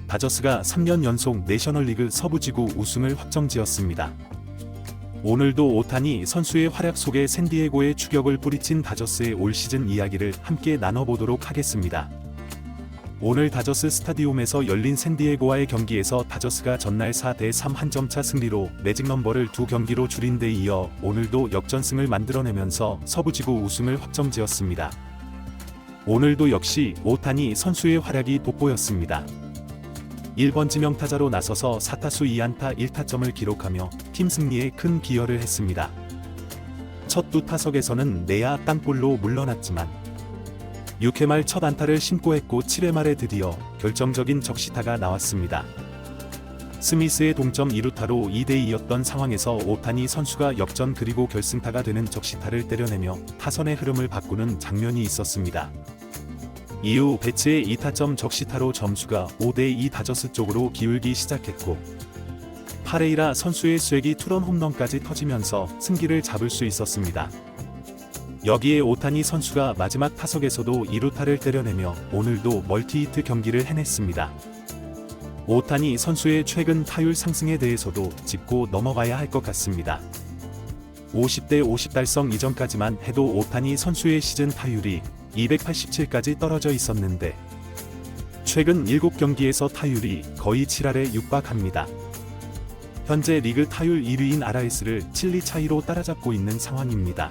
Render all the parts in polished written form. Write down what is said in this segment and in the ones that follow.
다저스가 3년 연속 내셔널리그 서부지구 우승을 확정지었습니다. 오늘도 오타니 선수의 활약 속에 샌디에고에 추격을 뿌리친 다저스의 올 시즌 이야기를 함께 나눠보도록 하겠습니다. 오늘 다저스 스타디움에서 열린 샌디에고와의 경기에서 다저스가 전날 4대3 한 점차 승리로 매직 넘버를 2경기로 줄인 데 이어 오늘도 역전승을 만들어내면서 서부지구 우승을 확정지었습니다. 오늘도 역시 오타니 선수의 활약이 돋보였습니다. 1번 지명타자로 나서서 4타수 2안타 1타점을 기록하며 팀 승리에 큰 기여를 했습니다. 첫 두 타석에서는 내야 땅볼로 물러났지만 6회 말 첫 안타를 신고했고 7회 말에 드디어 결정적인 적시타가 나왔습니다. 스미스의 동점 2루타로 2대2였던 상황에서 오타니 선수가 역전 그리고 결승타가 되는 적시타를 때려내며 타선의 흐름을 바꾸는 장면이 있었습니다. 이후 배츠의 2타점 적시타로 점수가 5대2 다저스 쪽으로 기울기 시작했고 파레이라 선수의 쐐기 투런 홈런까지 터지면서 승기를 잡을 수 있었습니다. 여기에 오타니 선수가 마지막 타석에서도 2루타를 때려내며 오늘도 멀티히트 경기를 해냈습니다. 오타니 선수의 최근 타율 상승에 대해서도 짚고 넘어가야 할 것 같습니다. 50대 50 달성 이전까지만 해도 오타니 선수의 시즌 타율이 287까지 떨어져 있었는데 최근 7경기에서 타율이 거의 7할에 육박합니다. 현재 리그 타율 1위인 RS를 7리 차이로 따라잡고 있는 상황입니다.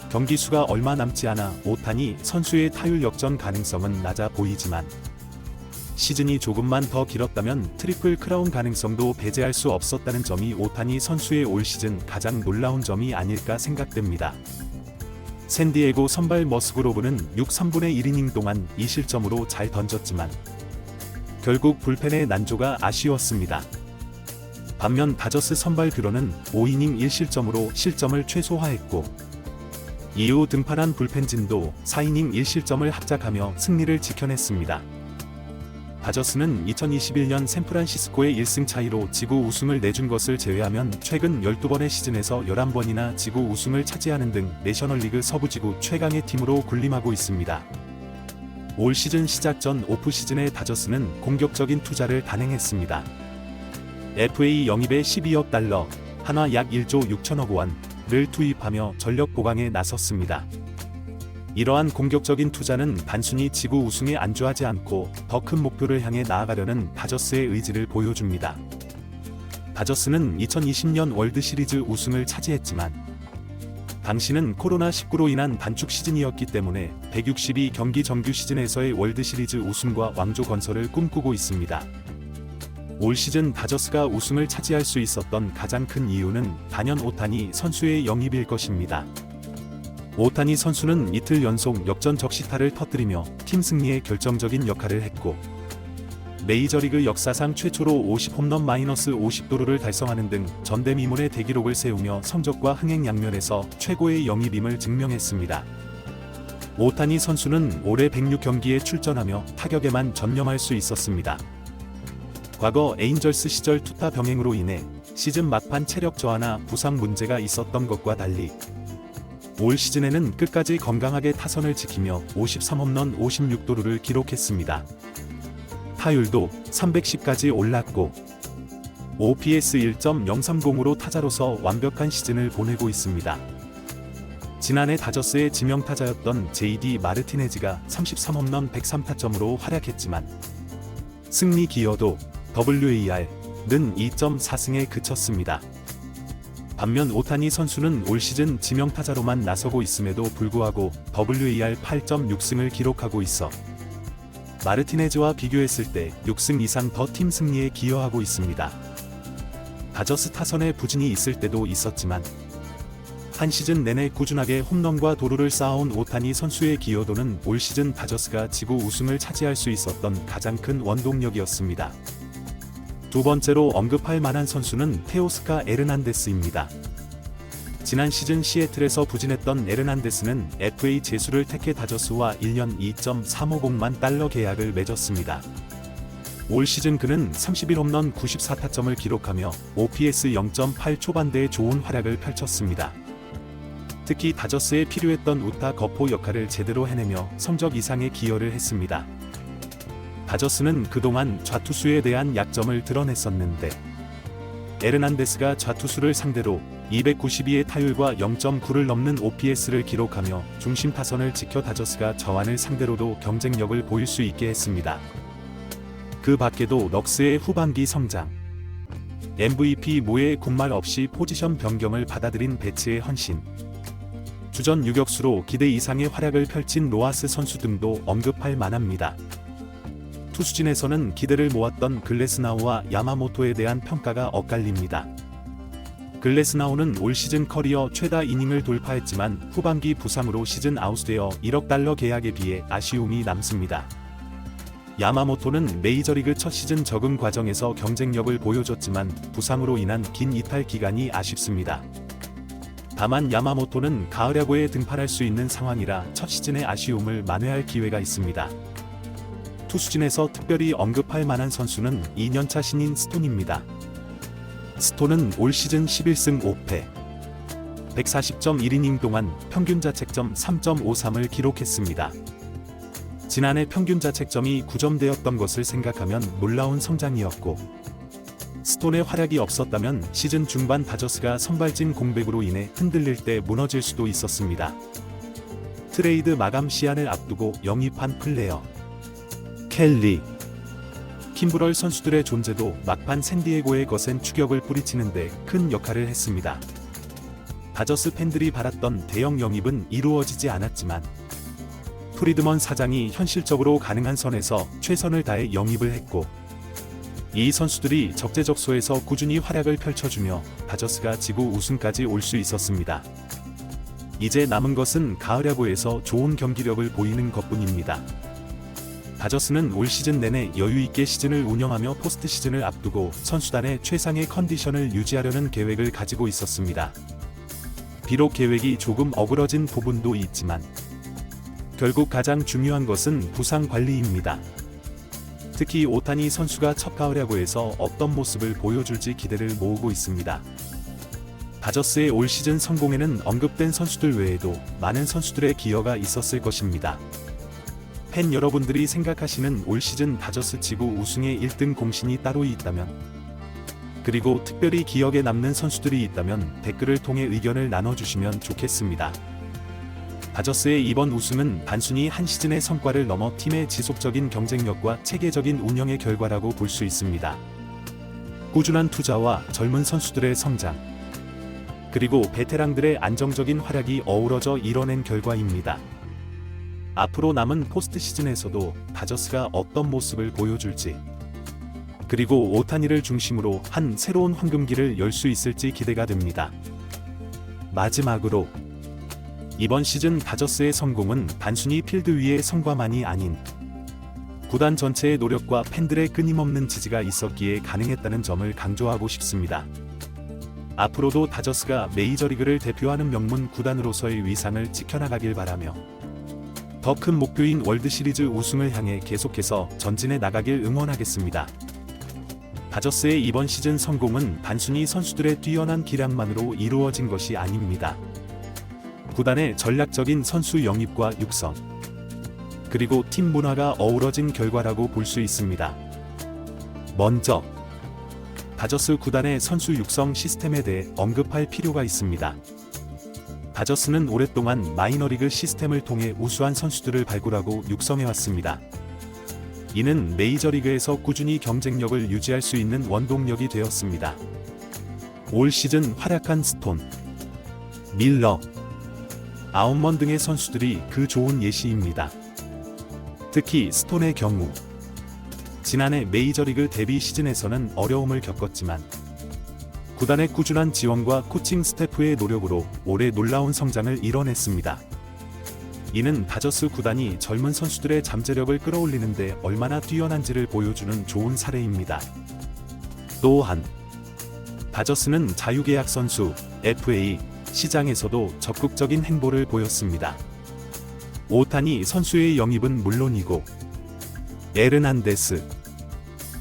경기 수가 얼마 남지 않아 오타니 선수의 타율 역전 가능성은 낮아 보이지만 시즌이 조금만 더 길었다면 트리플 크라운 가능성도 배제할 수 없었다는 점이 오타니 선수의 올 시즌 가장 놀라운 점이 아닐까 생각됩니다. 샌디에고 선발 머스그로브는 6 3분의 1이닝 동안 2실점으로 잘 던졌지만 결국 불펜의 난조가 아쉬웠습니다. 반면 다저스 선발 뷰러는 5이닝 1실점으로 실점을 최소화했고 이후 등판한 불펜진도 4이닝 1실점을 합작하며 승리를 지켜냈습니다. 다저스는 2021년 샌프란시스코의 1승 차이로 지구 우승을 내준 것을 제외하면 최근 12번의 시즌에서 11번이나 지구 우승을 차지하는 등 내셔널리그 서부지구 최강의 팀으로 군림하고 있습니다. 올 시즌 시작 전 오프시즌에 다저스는 공격적인 투자를 단행했습니다. FA 영입에 12억 달러, 한화 약 1조 6천억 원을 투입하며 전력 보강에 나섰습니다. 이러한 공격적인 투자는 단순히 지구 우승에 안주하지 않고 더 큰 목표를 향해 나아가려는 다저스의 의지를 보여줍니다. 다저스는 2020년 월드시리즈 우승을 차지했지만 당시는 코로나19로 인한 단축 시즌이었기 때문에 162경기 정규 시즌에서의 월드시리즈 우승과 왕조 건설을 꿈꾸고 있습니다. 올 시즌 다저스가 우승을 차지할 수 있었던 가장 큰 이유는 단연 오타니 선수의 영입일 것입니다. 오타니 선수는 이틀 연속 역전 적시타를 터뜨리며 팀 승리에 결정적인 역할을 했고 메이저리그 역사상 최초로 50홈런 마이너스 50도루를 달성하는 등 전대미문의 대기록을 세우며 성적과 흥행 양면에서 최고의 영입임을 증명했습니다. 오타니 선수는 올해 106경기에 출전하며 타격에만 전념할 수 있었습니다. 과거 에인절스 시절 투타 병행으로 인해 시즌 막판 체력 저하나 부상 문제가 있었던 것과 달리 올 시즌에는 끝까지 건강하게 타선을 지키며 53홈런 56도루를 기록했습니다. 타율도 310까지 올랐고 OPS 1.030으로 타자로서 완벽한 시즌을 보내고 있습니다. 지난해 다저스의 지명타자였던 JD 마르티네즈가 33홈런 103타점으로 활약했지만 승리 기여도 WAR는 2.4승에 그쳤습니다. 반면 오타니 선수는 올 시즌 지명타자로만 나서고 있음에도 불구하고 WAR 8.6승을 기록하고 있어 마르티네즈와 비교했을 때 6승 이상 더 팀 승리에 기여하고 있습니다. 다저스 타선에 부진이 있을 때도 있었지만 한 시즌 내내 꾸준하게 홈런과 도루를 쌓아온 오타니 선수의 기여도는 올 시즌 다저스가 지구 우승을 차지할 수 있었던 가장 큰 원동력이었습니다. 두 번째로 언급할 만한 선수는 테오스카 에르난데스입니다. 지난 시즌 시애틀에서 부진했던 에르난데스는 FA 제수를 택해 다저스와 1년 2.350만 달러 계약을 맺었습니다. 올 시즌 그는 31홈런 94타점을 기록하며 OPS 0.8 초반대의 좋은 활약을 펼쳤습니다. 특히 다저스에 필요했던 우타 거포 역할을 제대로 해내며 성적 이상의 기여를 했습니다. 다저스는 그동안 좌투수에 대한 약점을 드러냈었는데 에르난데스가 좌투수를 상대로 292의 타율과 0.9를 넘는 OPS를 기록하며 중심 타선을 지켜 다저스가 저완을 상대로도 경쟁력을 보일 수 있게 했습니다. 그 밖에도 럭스의 후반기 성장, MVP 모의 군말 없이 포지션 변경을 받아들인 배츠의 헌신, 주전 유격수로 기대 이상의 활약을 펼친 로하스 선수 등도 언급할 만합니다. 투수진에서는 기대를 모았던 글래스나우와 야마모토에 대한 평가가 엇갈립니다. 글래스나우는 올 시즌 커리어 최다 이닝을 돌파했지만 후반기 부상으로 시즌 아웃되어 1억 달러 계약에 비해 아쉬움이 남습니다. 야마모토는 메이저리그 첫 시즌 적응 과정에서 경쟁력을 보여줬지만 부상으로 인한 긴 이탈 기간이 아쉽습니다. 다만 야마모토는 가을 야구에 등판할 수 있는 상황이라 첫 시즌의 아쉬움을 만회할 기회가 있습니다. 투수진에서 특별히 언급할 만한 선수는 2년차 신인 스톤입니다. 스톤은 올 시즌 11승 5패, 140.1이닝 동안 평균 자책점 3.53을 기록했습니다. 지난해 평균 자책점이 9점대였던 것을 생각하면 놀라운 성장이었고, 스톤의 활약이 없었다면 시즌 중반 다저스가 선발진 공백으로 인해 흔들릴 때 무너질 수도 있었습니다. 트레이드 마감 시한을 앞두고 영입한 플레이어 켈리, 킴브럴 선수들의 존재도 막판 샌디에고의 거센 추격을 뿌리치는데 큰 역할을 했습니다. 다저스 팬들이 바랐던 대형 영입은 이루어지지 않았지만 프리드먼 사장이 현실적으로 가능한 선에서 최선을 다해 영입을 했고, 이 선수들이 적재적소에서 꾸준히 활약을 펼쳐주며 다저스가 지구 우승까지 올 수 있었습니다. 이제 남은 것은 가을 야구에서 좋은 경기력을 보이는 것뿐입니다. 다저스는 올 시즌 내내 여유있게 시즌을 운영하며 포스트 시즌을 앞두고 선수단의 최상의 컨디션을 유지하려는 계획을 가지고 있었습니다. 비록 계획이 조금 어그러진 부분도 있지만 결국 가장 중요한 것은 부상 관리입니다. 특히 오타니 선수가 첫 가을 야구에서 어떤 모습을 보여줄지 기대를 모으고 있습니다. 다저스의 올 시즌 성공에는 언급된 선수들 외에도 많은 선수들의 기여가 있었을 것입니다. 팬 여러분들이 생각하시는 올 시즌 다저스 지구 우승의 1등 공신이 따로 있다면, 그리고 특별히 기억에 남는 선수들이 있다면 댓글을 통해 의견을 나눠주시면 좋겠습니다. 다저스의 이번 우승은 단순히 한 시즌의 성과를 넘어 팀의 지속적인 경쟁력과 체계적인 운영의 결과라고 볼 수 있습니다. 꾸준한 투자와 젊은 선수들의 성장, 그리고 베테랑들의 안정적인 활약이 어우러져 이뤄낸 결과입니다. 앞으로 남은 포스트 시즌에서도 다저스가 어떤 모습을 보여줄지, 그리고 오타니를 중심으로 한 새로운 황금기를 열 수 있을지 기대가 됩니다. 마지막으로 이번 시즌 다저스의 성공은 단순히 필드 위의 성과만이 아닌 구단 전체의 노력과 팬들의 끊임없는 지지가 있었기에 가능했다는 점을 강조하고 싶습니다. 앞으로도 다저스가 메이저리그를 대표하는 명문 구단으로서의 위상을 지켜나가길 바라며 더 큰 목표인 월드시리즈 우승을 향해 계속해서 전진해 나가길 응원하겠습니다. 다저스의 이번 시즌 성공은 단순히 선수들의 뛰어난 기량만으로 이루어진 것이 아닙니다. 구단의 전략적인 선수 영입과 육성, 그리고 팀 문화가 어우러진 결과라고 볼 수 있습니다. 먼저 다저스 구단의 선수 육성 시스템에 대해 언급할 필요가 있습니다. 다저스는 오랫동안 마이너리그 시스템을 통해 우수한 선수들을 발굴하고 육성해왔습니다. 이는 메이저리그에서 꾸준히 경쟁력을 유지할 수 있는 원동력이 되었습니다. 올 시즌 활약한 스톤, 밀러, 아웃먼 등의 선수들이 그 좋은 예시입니다. 특히 스톤의 경우 지난해 메이저리그 데뷔 시즌에서는 어려움을 겪었지만 구단의 꾸준한 지원과 코칭 스태프의 노력으로 올해 놀라운 성장을 이뤄냈습니다. 이는 다저스 구단이 젊은 선수들의 잠재력을 끌어올리는데 얼마나 뛰어난지를 보여주는 좋은 사례입니다. 또한 다저스는 자유계약 선수 FA 시장에서도 적극적인 행보를 보였습니다. 오타니 선수의 영입은 물론이고 에르난데스,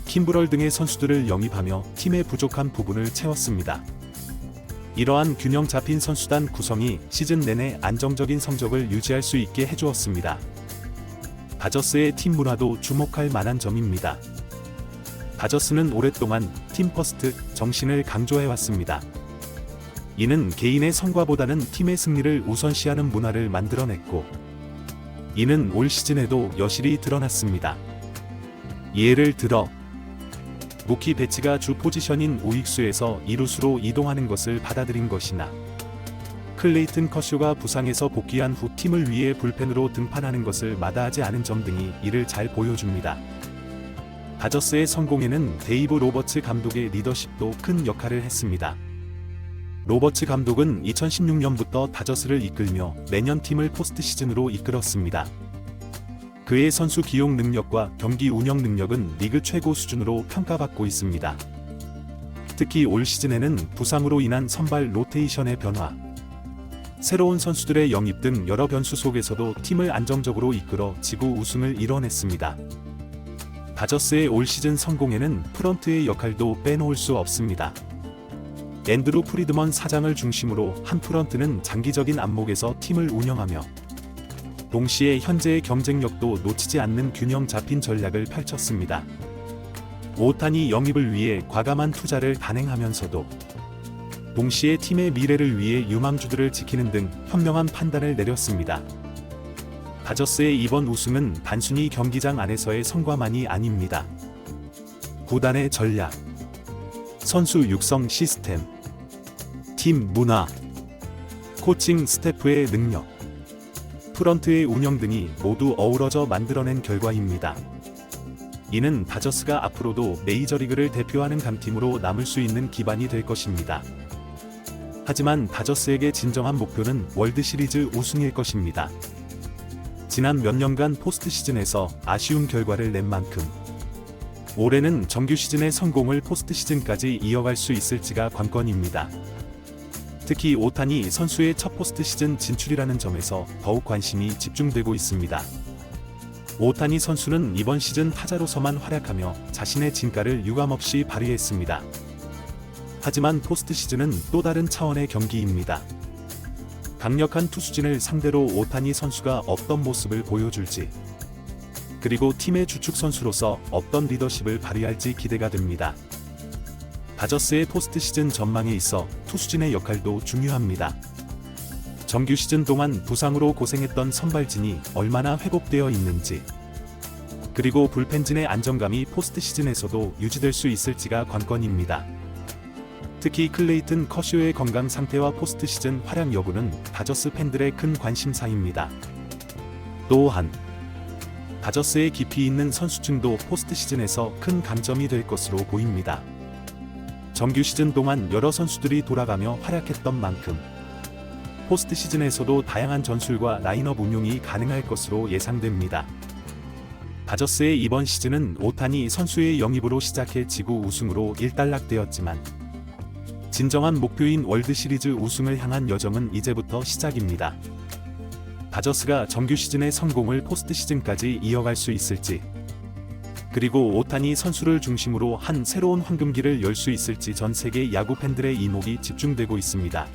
킴브럴 등의 선수들을 영입하며 팀의 부족한 부분을 채웠습니다. 이러한 균형 잡힌 선수단 구성이 시즌 내내 안정적인 성적을 유지할 수 있게 해주었습니다. 다저스의 팀 문화도 주목할 만한 점입니다. 다저스는 오랫동안 팀 퍼스트 정신을 강조해왔습니다. 이는 개인의 성과보다는 팀의 승리를 우선시하는 문화를 만들어냈고, 이는 올 시즌에도 여실히 드러났습니다. 예를 들어 무키 배치가 주 포지션인 우익수에서 2루수로 이동하는 것을 받아들인 것이나, 클레이튼 커쇼가 부상에서 복귀한 후 팀을 위해 불펜으로 등판하는 것을 마다하지 않은 점 등이 이를 잘 보여줍니다. 다저스의 성공에는 데이브 로버츠 감독의 리더십도 큰 역할을 했습니다. 로버츠 감독은 2016년부터 다저스를 이끌며 매년 팀을 포스트 시즌으로 이끌었습니다. 그의 선수 기용 능력과 경기 운영 능력은 리그 최고 수준으로 평가받고 있습니다. 특히 올 시즌에는 부상으로 인한 선발 로테이션의 변화, 새로운 선수들의 영입 등 여러 변수 속에서도 팀을 안정적으로 이끌어 지구 우승을 이뤄냈습니다. 다저스의 올 시즌 성공에는 프런트의 역할도 빼놓을 수 없습니다. 앤드루 프리드먼 사장을 중심으로 한 프런트는 장기적인 안목에서 팀을 운영하며, 동시에 현재의 경쟁력도 놓치지 않는 균형 잡힌 전략을 펼쳤습니다. 오타니 영입을 위해 과감한 투자를 단행하면서도 동시에 팀의 미래를 위해 유망주들을 지키는 등 현명한 판단을 내렸습니다. 다저스의 이번 우승은 단순히 경기장 안에서의 성과만이 아닙니다. 구단의 전략, 선수 육성 시스템, 팀 문화, 코칭 스태프의 능력, 프런트의 운영 등이 모두 어우러져 만들어낸 결과입니다. 이는 다저스가 앞으로도 메이저리그를 대표하는 강팀으로 남을 수 있는 기반이 될 것입니다. 하지만 다저스에게 진정한 목표는 월드시리즈 우승일 것입니다. 지난 몇 년간 포스트 시즌에서 아쉬운 결과를 낸 만큼 올해는 정규 시즌의 성공을 포스트 시즌까지 이어갈 수 있을지가 관건입니다. 특히 오타니 선수의 첫 포스트 시즌 진출이라는 점에서 더욱 관심이 집중되고 있습니다. 오타니 선수는 이번 시즌 타자로서만 활약하며 자신의 진가를 유감없이 발휘했습니다. 하지만 포스트 시즌은 또 다른 차원의 경기입니다. 강력한 투수진을 상대로 오타니 선수가 어떤 모습을 보여줄지, 그리고 팀의 주축 선수로서 어떤 리더십을 발휘할지 기대가 됩니다. 다저스의 포스트 시즌 전망에 있어 투수진의 역할도 중요합니다. 정규 시즌 동안 부상으로 고생했던 선발진이 얼마나 회복되어 있는지, 그리고 불펜진의 안정감이 포스트 시즌에서도 유지될 수 있을지가 관건입니다. 특히 클레이튼 커쇼의 건강 상태와 포스트 시즌 활약 여부는 다저스 팬들의 큰 관심사입니다. 또한 다저스의 깊이 있는 선수층도 포스트 시즌에서 큰 강점이 될 것으로 보입니다. 정규 시즌 동안 여러 선수들이 돌아가며 활약했던 만큼 포스트 시즌에서도 다양한 전술과 라인업 운용이 가능할 것으로 예상됩니다. 다저스의 이번 시즌은 오타니 선수의 영입으로 시작해 지구 우승으로 일단락되었지만, 진정한 목표인 월드시리즈 우승을 향한 여정은 이제부터 시작입니다. 다저스가 정규 시즌의 성공을 포스트 시즌까지 이어갈 수 있을지, 그리고 오타니 선수를 중심으로 한 새로운 황금기를 열 수 있을지 전 세계 야구 팬들의 이목이 집중되고 있습니다.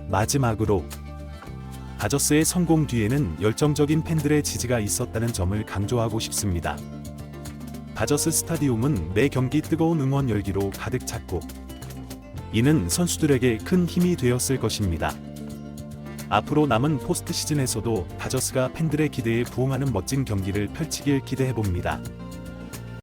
마지막으로 다저스의 성공 뒤에는 열정적인 팬들의 지지가 있었다는 점을 강조하고 싶습니다. 다저스 스타디움은 매 경기 뜨거운 응원 열기로 가득 찼고, 이는 선수들에게 큰 힘이 되었을 것입니다. 앞으로 남은 포스트 시즌에서도 다저스가 팬들의 기대에 부응하는 멋진 경기를 펼치길 기대해봅니다.